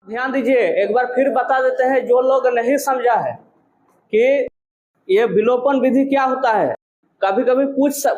ध्यान दीजिए, एक बार फिर बता देते हैं जो लोग नहीं समझा है कि ये विलोपन विधि क्या होता है। कभी कभी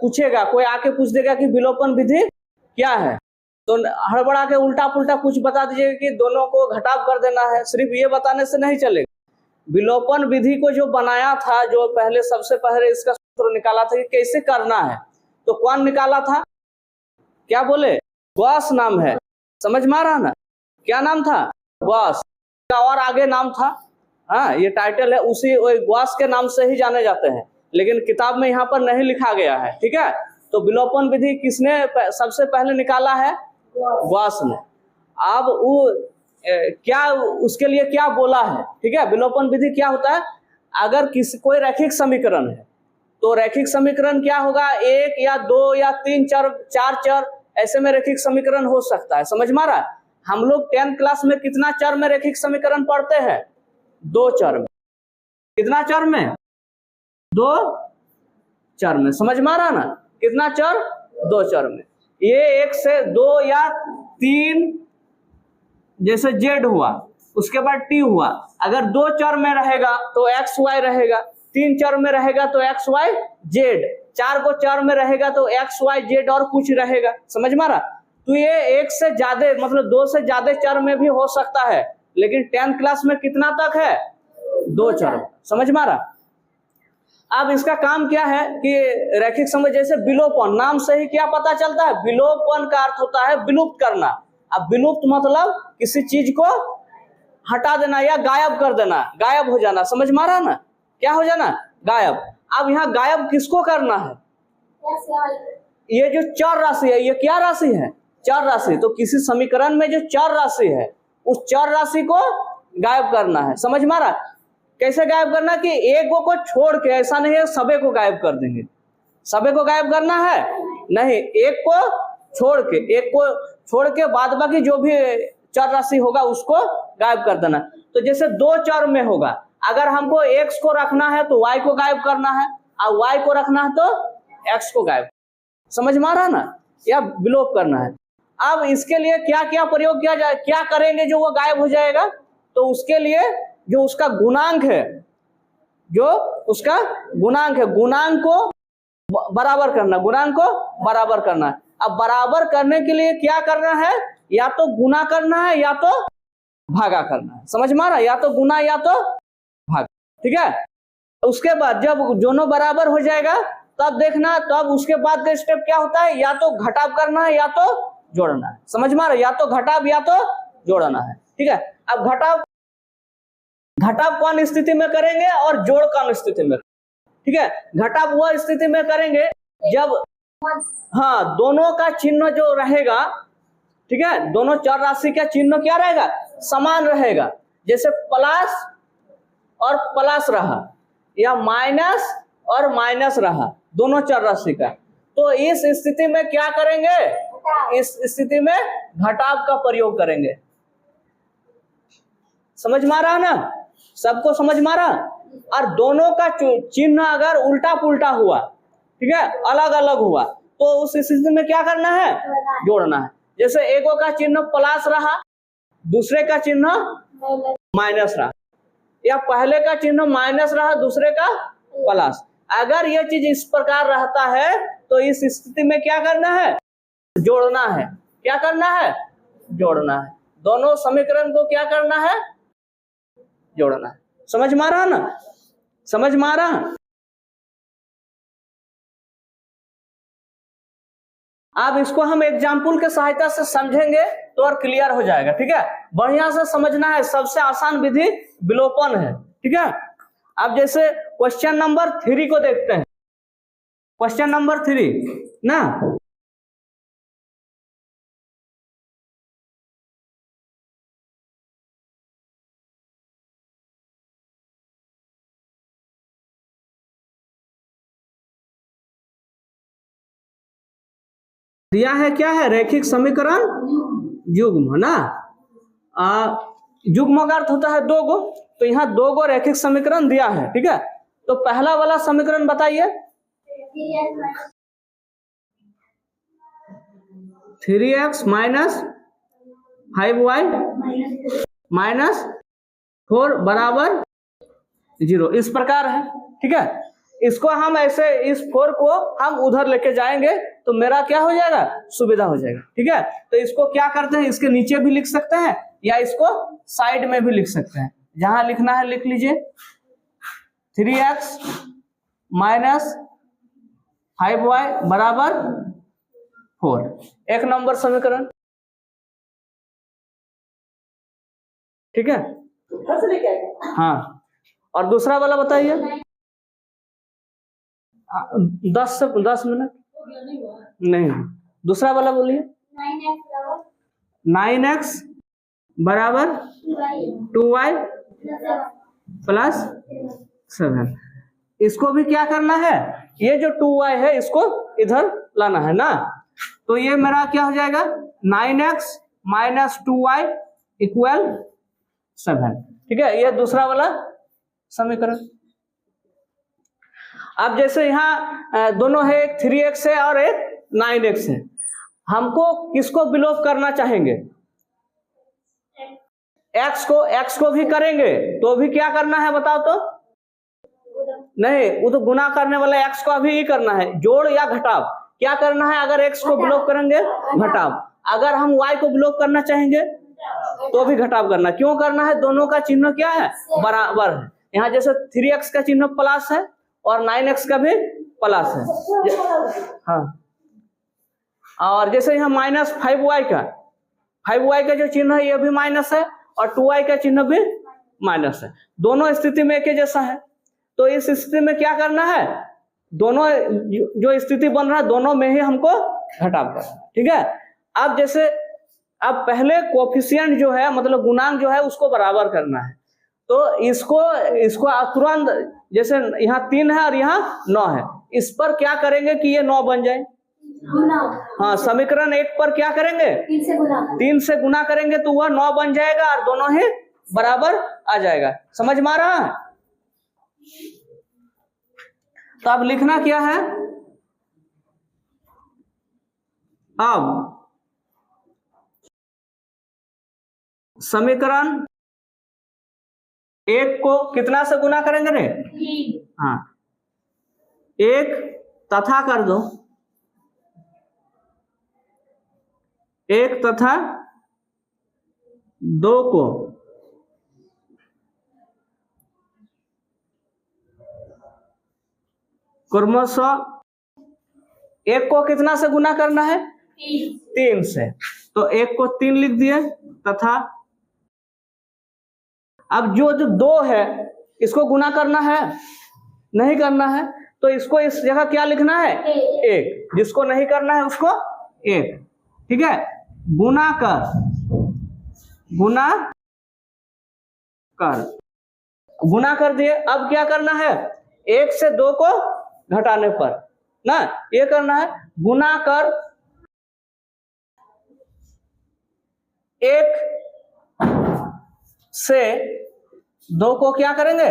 पूछेगा कोई, आके पूछ देगा कि विलोपन विधि क्या है, तो हड़बड़ा के उल्टा पुल्टा कुछ बता दीजिएगा कि दोनों को घटाव कर देना है। सिर्फ ये बताने से नहीं चलेगा। विलोपन विधि को जो बनाया था, जो पहले सबसे पहले इसका सूत्र निकाला था कि कैसे करना है, तो कौन निकाला था? क्या बोले? गॉस नाम है। समझ में आ रहा ना? क्या नाम था? गॉस का और आगे नाम था। हाँ, ये टाइटल है, उसी गॉस के नाम से ही जाने जाते हैं, लेकिन किताब में यहाँ पर नहीं लिखा गया है। ठीक है, तो विलोपन विधि किसने सबसे पहले निकाला है? गॉस ने। अब वो क्या उसके लिए क्या बोला है? ठीक है, विलोपन विधि क्या होता है? अगर कोई रैखिक समीकरण है तो रैखिक समीकरण क्या होगा? एक या दो या तीन चर, चार चर, ऐसे में रैखिक समीकरण हो सकता है। समझ में आ रहा है? हम लोग 10th क्लास में कितना चर में रैखिक समीकरण पढ़ते हैं? 2 चर में। कितना चर में? 2 चर में। समझ में आ रहा ना? कितना चर? 2 चर में। ये 1 से 2 या 3, जैसे जेड हुआ, उसके बाद टी हुआ। अगर 2 चर में रहेगा तो एक्स वाई रहेगा, 3 चर में रहेगा तो एक्स वाई जेड, 4 को चर में रहेगा तो एक्स वाई जेड और कुछ रहेगा। समझ में आ रहा? तो ये 1 से ज्यादा, मतलब 2 से ज्यादा चर में भी हो सकता है, लेकिन 10th क्लास में कितना तक है? 2 चर। समझ में आ रहा? अब इसका काम क्या है कि रैखिक समय, जैसे विलोपन, नाम से ही क्या पता चलता है? विलोपन का अर्थ होता है विलुप्त करना। अब विलुप्त मतलब किसी चीज को हटा देना या गायब कर देना, गायब हो जाना। समझ में आ रहा ना? क्या हो जाना? गायब। अब यहाँ गायब किसको करना है? ये जो चर राशि है, ये क्या राशि है? चर राशि। तो किसी समीकरण में जो चर राशि है, उस चर राशि को गायब करना है। समझ में आ रहा? कैसे गायब करना? कि एक को छोड़ के, ऐसा नहीं है सबे को गायब कर देंगे। सबे को गायब करना है नहीं, एक को छोड़ के बाद बाकी जो भी चर राशि होगा उसको गायब कर देना। तो जैसे 2 चर में होगा, अगर हमको x को रखना है तो y को गायब करना है, और y को रखना है तो x को गायब। समझ में आ रहा ना? या विलोप करना है। अब इसके लिए क्या क्या प्रयोग किया जाए, क्या करेंगे जो वो गायब हो जाएगा? तो उसके लिए जो उसका गुणांक है, गुणांक को बराबर करना, गुणांक को बराबर करना है। अब बराबर करने के लिए क्या करना है? या तो गुना करना है या तो भागा करना है। समझ में आ रहा? या तो गुना या तो भाग। ठीक है, उसके बाद जब दोनों बराबर हो जाएगा तब देखना, तब उसके बाद का स्टेप क्या होता है? या तो घटाव करना है या तो जोड़ना है। समझ में आ रहा? या तो घटाव या तो जोड़ना है। ठीक है, अब घटाव कौन स्थिति में करेंगे और जोड़ कौन स्थिति में? ठीक है, घटाव वह स्थिति में करेंगे जब, हाँ, दोनों का चिन्ह जो रहेगा, ठीक है, दोनों चर राशि का चिन्ह क्या रहेगा? समान रहेगा। जैसे प्लस और प्लस रहा, या माइनस और माइनस रहा, दोनों चर राशि का, तो इस स्थिति में क्या करेंगे? इस स्थिति में घटाव का प्रयोग करेंगे। समझ में आ रहा ना? सबको समझ में आ रहा? और दोनों का चिन्ह अगर उल्टा पुल्टा हुआ, ठीक है, अलग अलग हुआ, तो उस स्थिति में क्या करना है? जोड़ना है। जैसे एगो का चिन्ह प्लस रहा, दूसरे का चिन्ह माइनस रहा, या पहले का चिन्ह माइनस रहा, दूसरे का प्लस। अगर यह चीज इस प्रकार रहता है तो इस स्थिति में क्या करना है? जोड़ना है। क्या करना है? जोड़ना है। दोनों समीकरण को क्या करना है? जोड़ना है। समझ में आ रहा ना? समझ में आ रहा? अब इसको हम एग्जाम्पल के सहायता से समझेंगे तो और क्लियर हो जाएगा। ठीक है, बढ़िया से समझना है। सबसे आसान विधि विलोपन है। ठीक है, अब जैसे क्वेश्चन नंबर 3 को देखते हैं। क्वेश्चन नंबर 3 ना, दिया है क्या है? रैखिक समीकरण युग्म ना। युग्म का अर्थ होता है 2 गो, तो यहाँ 2 गो रैखिक समीकरण दिया है। ठीक है, तो पहला वाला समीकरण बताइए। 3x - 5y -4 बराबर 0, इस प्रकार है। ठीक है, इसको हम ऐसे इस 4 को हम उधर लेके जाएंगे तो मेरा क्या हो जाएगा, सुविधा हो जाएगा। ठीक है, तो इसको क्या करते हैं, इसके नीचे भी लिख सकते हैं या इसको साइड में भी लिख सकते हैं। जहां लिखना है लिख लीजिए, 3x माइनस 5y बराबर 4, 1 नंबर समीकरण। ठीक है, हाँ, और दूसरा वाला बताइए। 10 मिनट नहीं, दूसरा वाला बोलिए। 9x बराबर 2y प्लस 7। इसको भी क्या करना है, ये जो 2y है इसको इधर लाना है ना, तो ये मेरा क्या हो जाएगा, 9x माइनस 2y इक्वल 7। ठीक है, ये दूसरा वाला समीकरण। अब जैसे यहाँ दोनों है, एक 3x है और एक 9x है, हमको किसको विलोप करना चाहेंगे, x को भी करेंगे तो भी क्या करना है बताओ तो, नहीं वो तो गुना करने वाला x को अभी ही करना है, जोड़ या घटाव क्या करना है, अगर x को विलोप करेंगे घटाव, अगर हम y को विलोप करना चाहेंगे तो भी घटाव करना। क्यों करना है, दोनों का चिन्ह क्या है, बराबर है। यहाँ जैसे 3x का चिन्ह प्लस है और 9x का भी प्लस है, हाँ, और जैसे यहाँ माइनस 5y का जो चिन्ह है ये भी माइनस है और 2y का चिन्ह भी माइनस है, दोनों स्थिति में एक ही जैसा है। तो इस स्थिति में क्या करना है, दोनों जो स्थिति बन रहा है दोनों में ही हमको घटाव करना है। ठीक है, अब जैसे अब पहले कोफिशिएंट जो है मतलब गुणांक जो है उसको बराबर करना है, तो इसको तुरंत, जैसे यहाँ 3 है और यहाँ 9 है, इस पर क्या करेंगे कि ये 9 बन जाए, हाँ, समीकरण 1 पर क्या करेंगे, 3 से गुना करेंगे तो वह 9 बन जाएगा और दोनों ही बराबर आ जाएगा। समझ में आ रहा है, तो अब लिखना क्या है, अब समीकरण 1 को कितना से गुना करेंगे रे, हाँ, 1 तथा कर दो, 1 तथा 2 को क्रमशः 1 को कितना से गुना करना है, 3 से, तो 1 को 3 लिख दिए, तथा अब जो 2 है इसको गुना करना है, नहीं करना है, तो इसको इस जगह क्या लिखना है, 1, जिसको नहीं करना है उसको 1। ठीक है, गुना कर दिए। अब क्या करना है, 1 से 2 को घटाने पर ना ये करना है, गुना कर 1 से 2 को क्या करेंगे,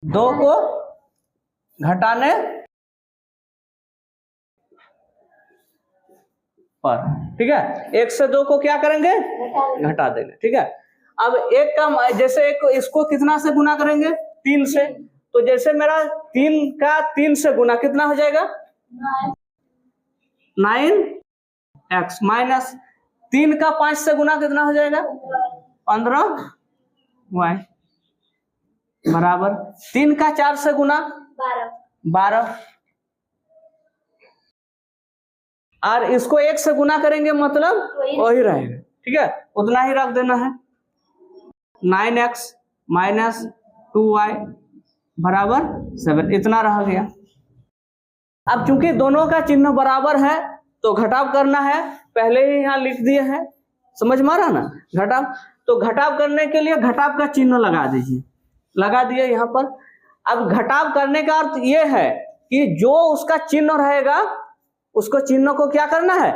2 को घटाने पर। ठीक है, 1 से 2 को क्या करेंगे, घटा देंगे। ठीक है, अब 1 का जैसे इसको कितना से गुना करेंगे, 3 से, तो जैसे मेरा 3 का 3 से गुना कितना हो जाएगा, 9x माइनस 3 का 5 से गुना कितना हो जाएगा, 15y बराबर 3 का 4 से गुना 12, और इसको 1 से गुना करेंगे मतलब वही रहेगा। ठीक है, उतना ही रख देना है, 9x माइनस 2y बराबर 7, इतना रह गया। अब चूंकि दोनों का चिन्ह बराबर है तो घटाव करना है, पहले ही यहाँ लिख दिए हैं, समझ में आ रहा ना, घटाव। तो घटाव करने के लिए घटाव का चिन्ह लगा दीजिए, लगा दिए यहाँ पर। अब घटाव करने का अर्थ ये है कि जो उसका चिन्ह रहेगा उसको चिन्ह को क्या करना है,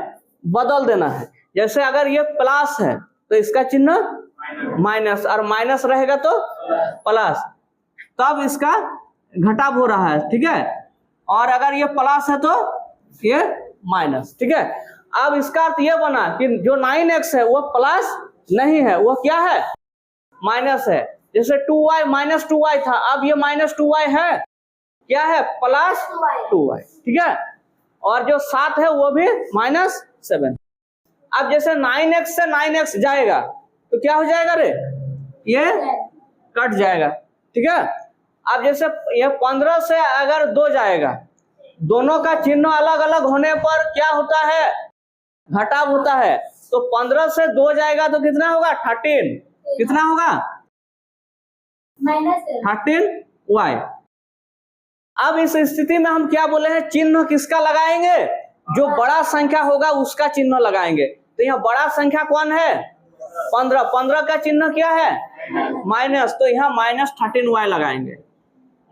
बदल देना है। जैसे अगर ये प्लस है तो इसका चिन्ह माइनस, और माइनस रहेगा तो प्लस, तब इसका घटाव हो रहा है। ठीक है, और अगर ये प्लस है तो ये माइनस। ठीक है, अब इसका अर्थ ये बना कि जो 9x है वो प्लस नहीं है, वो क्या है, माइनस है। जैसे 2y माइनस 2y था, अब ये माइनस 2y है, क्या है, प्लस 2y, ठीक है। और जो 7 है वो भी -7। अब जैसे 9x से 9x जाएगा तो क्या हो जाएगा रे, ये कट जाएगा, ठीक है। अब जैसे ये 15 से अगर 2 जाएगा, दोनों का चिन्ह अलग अलग होने पर क्या होता है, घटाव होता है। तो 15 से 2 जाएगा तो कितना होगा, 13, कितना होगा, -13y। अब इस स्थिति में हम क्या बोले हैं, चिन्ह किसका लगाएंगे, जो बड़ा संख्या होगा उसका चिन्ह लगाएंगे। तो यहाँ बड़ा संख्या कौन है, 15, 15 का चिन्ह क्या है, माइनस, तो यहाँ -13y लगाएंगे,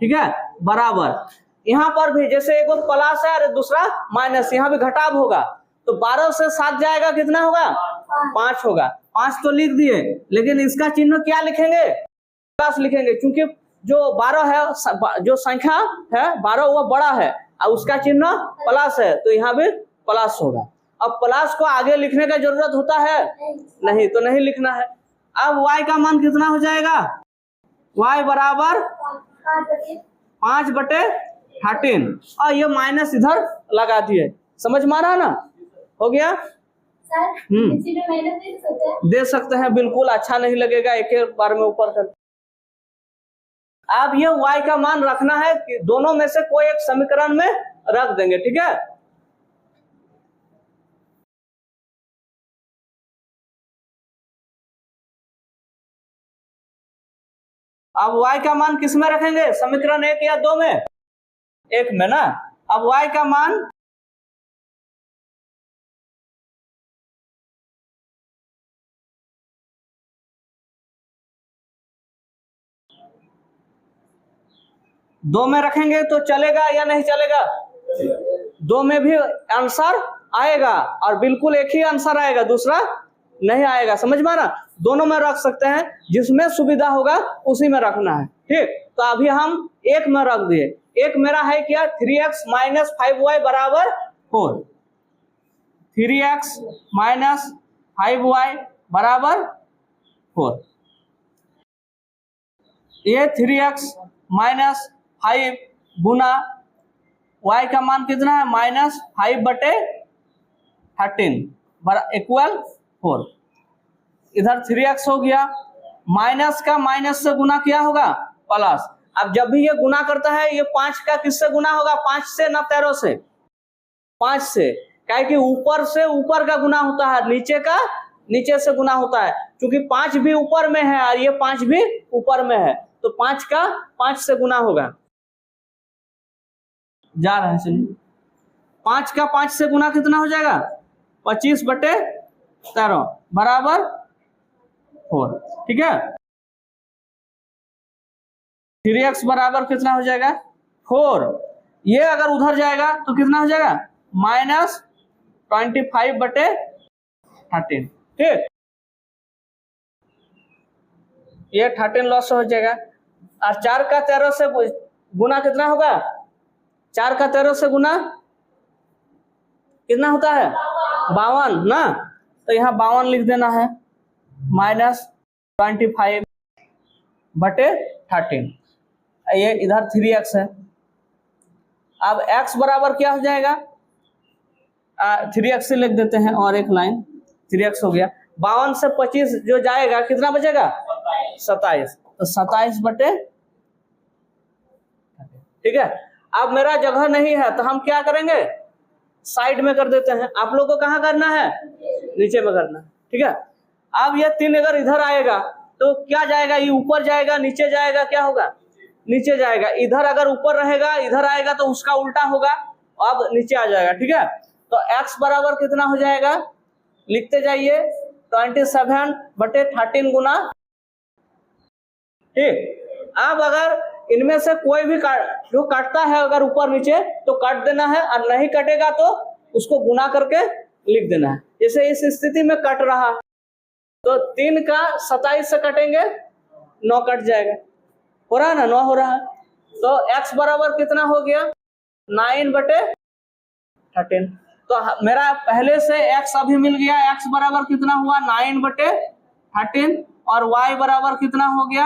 ठीक है, बराबर। यहाँ पर भी जैसे एक प्लस है और दूसरा माइनस, यहाँ भी घटाव होगा। तो 12 से 7 जाएगा, कितना होगा, 5 होगा। 5 तो लिख दिए, लेकिन इसका चिन्ह क्या लिखेंगे, प्लस लिखेंगे, क्योंकि जो 12 है, जो संख्या है 12 वो बड़ा है और उसका चिन्ह प्लस है, तो यहाँ भी प्लस होगा। अब प्लस को आगे लिखने का जरूरत होता है, नहीं, तो नहीं लिखना है। अब y का मान कितना हो जाएगा, y बराबर 5/13, और ये माइनस इधर लगा दिए, समझ में आ रहा ना, हो गया। दे सकते हैं, बिल्कुल, अच्छा नहीं लगेगा एक एक बार में ऊपर कर। अब ये y का मान रखना है कि दोनों में से कोई एक समीकरण में रख देंगे, ठीक है। अब y का मान किस में रखेंगे, समीकरण 1 या 2 में, 1 में ना। अब y का मान दो में रखेंगे तो चलेगा या नहीं चलेगा, 2 में भी आंसर आएगा और बिल्कुल एक ही आंसर आएगा, दूसरा नहीं आएगा, समझ में ना। दोनों में रख सकते हैं, जिसमें सुविधा होगा उसी में रखना है, ठीक। तो अभी हम 1 में रख दिए। एक मेरा है क्या, 3x - 5y बराबर 4, 3x - 5y बराबर 4। ये 3x - 5 गुना y का मान कितना है, -5/13 इक्वल 4। इधर 3x हो गया, माइनस का माइनस से गुना किया होगा प्लस। अब जब भी ये गुना करता है, ये 5 का किससे गुना होगा, 5 से ना 13 से, 5 से, क्या कि ऊपर से ऊपर का गुना होता है, नीचे का नीचे से गुना होता है। क्योंकि 5 भी ऊपर में है और ये 5 भी ऊपर में है, तो 5 का 5 से गुना होगा, जा रहा है, चलिए। 5 का 5 से गुना कितना हो जाएगा, 25/13 बराबर 4, ठीक है। 3x बराबर कितना हो जाएगा, 4। ये अगर उधर जाएगा तो कितना हो जाएगा, -25/13, ठीक। ये 13 लॉस हो जाएगा। और 4 का 13 से गुना कितना होगा, 4 का 13 से गुना कितना होता है, 52 ना। तो यहाँ 52 लिख देना है, -25/13। ये इधर 3x है। अब x बराबर क्या हो जाएगा, 3x से लिख देते हैं, और एक लाइन 3x हो गया। 52 से 25 जो जाएगा कितना बचेगा, 27, तो 27/13, ठीक है। अब मेरा जगह नहीं है तो हम क्या करेंगे, साइड में कर देते हैं। आप लोग को कहाँ करना है, नीचे में करना है, ठीक है। अब ये 3 अगर इधर आएगा तो क्या जाएगा, ये ऊपर जाएगा, नीचे जाएगा, क्या होगा, नीचे जाएगा। इधर अगर ऊपर रहेगा, इधर आएगा तो उसका उल्टा होगा, अब नीचे आ जाएगा, ठीक है। तो x बराबर कितना हो जाएगा, लिखते जाइए, 27/13 गुना, ठीक। अब अगर इनमें से कोई भी जो काटता है अगर ऊपर नीचे तो काट देना है, और नहीं कटेगा तो उसको गुना करके लिख देना है। जैसे इस स्थिति में कट रहा है तो 3 का 27 से कटेंगे, 9 कट जाएगा, हो रहा है ना, 9 हो रहा है। तो x बराबर कितना हो गया, 9/13। तो मेरा पहले से x अभी मिल गया, x बराबर कितना हुआ, 9/13। 13 और y बराबर कितना हो गया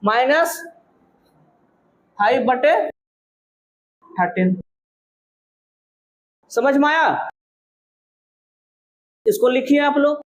-5/13। समझ में आया? इसको लिखिए आप लोग।